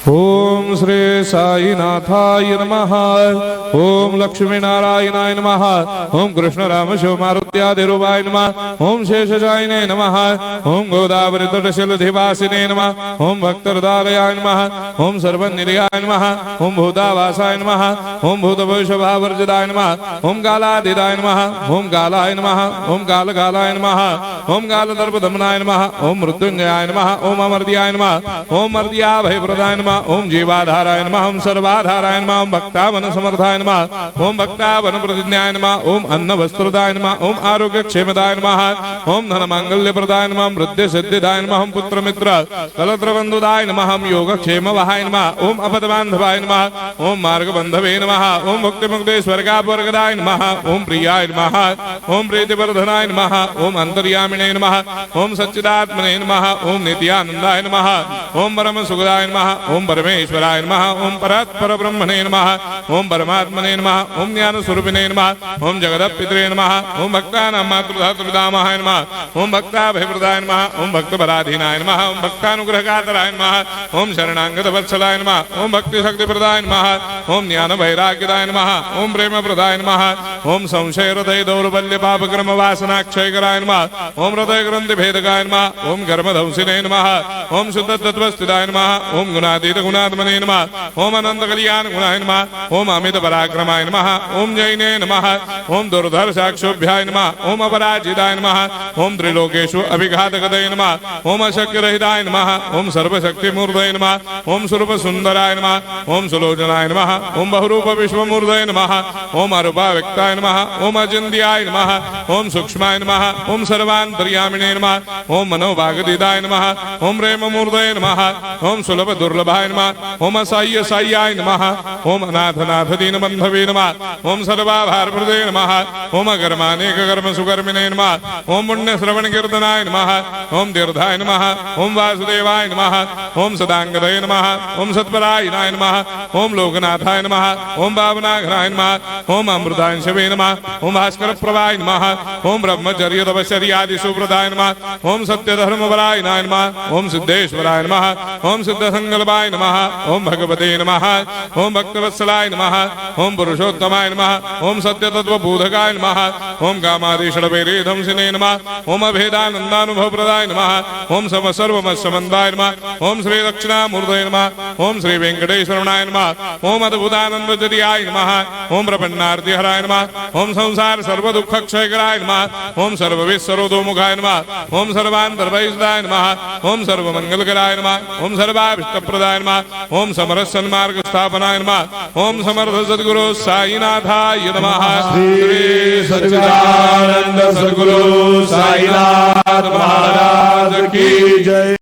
ओम श्री साईनाथाय नमः। ओम लक्ष्मी नारायणाय नमः। ओम कृष्ण राम शिव मारुत्यादिरूपाय नमः। ओम शेषशायिने नमः। ओम गोदावरी तटशिलधिवासिने नमः। ओम भक्तहृदयाय नमः। ओम सर्वनिलयाय नमः। ओम भूतावासाय नमः। ओम भूतभविष्यभावर्जिताय नमः। ओम कालातीताय नमः। ओम कालाय नमः। ओम कालकालाय नमः। ओम कालदर्पदमनाय नमः। ओम मृत्युंजयाय नमः। ओम अमर्त्याय नमः। ओम मर्त्याभयप्रदाय नमः। ओम जीवाधाराय नमः। ओम सर्वाधाराय नमः। ओम भक्तावन समर्थाय नमः। ओम भक्तावन प्रतिज्ञाय नमः। ओम अन्न वस्त्रदाय नमः। ओम आरोग्य क्षेमदाय नमः। ओम धन मांगल्य प्रदाय नमः। ओम वृद्धि सिद्धिदाय नमः। ओम पुत्र मित्र कलत्र बंधुदाय नमः। ओम योग क्षेम वहाय नमः। ओम अपदबांधवाय नमः। ओम मार्ग बंधवे नमः। ओम मुक्ति मुक्ति स्वर्गापवर्गदाय नमः। ओम प्रियाय नमः। ओम प्रीतिवर्धनाय नमः। ओम अंतर्यामिने नमः। ओम सच्चिदात्मने नमः। ओम नित्यानंदाय नमः। ओम परम सुखदाय नमः। ओम परमेश्वराय नमः। ओम परात्पर ब्रह्मणे नमः। ओम परमात्मने नमः। ओम ज्ञान स्वरूपिणे नमः। ओम जगदपितरे नमः। ओम भक्तानां मातृधातृदामहाय नमः। ओम भक्ताभयप्रदाय नमः। ओम भक्तपराधीनाय नमः। ओम भक्तानुग्रहकातराय नमः। ओम शरणागत वत्सलाय नमः। ओम भक्ति शक्ति प्रदाय नमः। ओम ज्ञान वैराग्यदाय नमः। ओम प्रेम प्रदाय नमः। ओम संशय हृदय दौर्बल्य पाप कर्म वासना क्षय कराय नमः। ओम हृदय ग्रंथि भेदकाय नमः। ओम कर्मधंसिने नमः। ओम शुद्ध तत्वस्थिताय नमः। ओम गुणातीत गुणात्मने नमः। ओम अनंत कल्याण गुणाय नमः। ओम अमित पराक्रमाय नमः। ओम जैने नमः। ओम दुर्धर साक्षोभ्याय नमः। ओम अपराजिताय नमः। ओम त्रिलोकेषु अभिघातकदये नमः। ओम अशक्य रहिताय नमः। ओम सर्वशक्ति मूर्धये नमः। ओम स्वरूप सुंदराय नमः। ओम सुलोचनाय नमः। ओम बहुरूप विश्वमूर्धये नमः। ओम अरूपाव्यक्ताय नमः। ओम अचिन्त्याय नमः। ओम सूक्ष्माय नमः। ओम सर्वान्तर्यामिने नमः। ओम मनोभागदिदाय नमः। ओम प्रेम मूर्धये नमः। ओम सुलभ दुर्लभाय नमः। ओम असह्य साह्याय नमः। ओम अनाथनाथ दीनबंधवे नमः। ओम सर्वाभारप्रदे नमः। ओम अकर्मानेक कर्म सुकर्मिणे नमः। ओम पुण्य श्रवण कीर्तनाय नमः। ओम तीर्थाय नमः। ओम वासुदेवाय नमः। ओम सदांगदये नमः। ओम सत्परायणाय नमः। ओम लोकनाथाय नमः। ओम पावनाघ्नाय नमः। ओम अमृतांशवे नमः। ओम भास्कर प्रभाय नमः। ओम ब्रह्मचर्य तपश्चर्यादि सुप्रदाय नमः। ओम सत्य धर्मपरायणाय नमः। ओम सिद्धेश्वराय नमः। ओम सिद्ध संकल्पाय नमः। ओम भगवते नमः। ओम भक्तवत्सलाय नमः। ओम पुरुषोत्तमाय नमः। ओम सत्य तत्व बोधकाय नमः। ओम कामादिषडभैरेधंसिने नमः। ओम अभेदानंदानुभव प्रदाय नमः। ओम सम सर्वमस्समन्दाय नमः। ओम श्री दक्षिणामूर्तये नमः। ओम श्री वेंकटेश्वरनाय नमः। ओम अद्भुतानंदजरियाय नमः। ओम प्रपन्नार्तिहराय नमः। ओम संसार सर्व दुख क्षयकराय नमः। ओम सर्वविस्सरोदोमुखाय नमः। ओम सर्वान्तर्वैसदाय नमः। ओम सर्वमंगलकराय नमः। ओम सर्वाभिष्टप्रदाय नमः। ओम समरस सन्मार्ग स्थापनाय नमः। ओम समर्थ सद्गुरु साईनाथाय नमः। श्री सच्चिदानंद सद्गुरु साईनाथ महाराज की जय।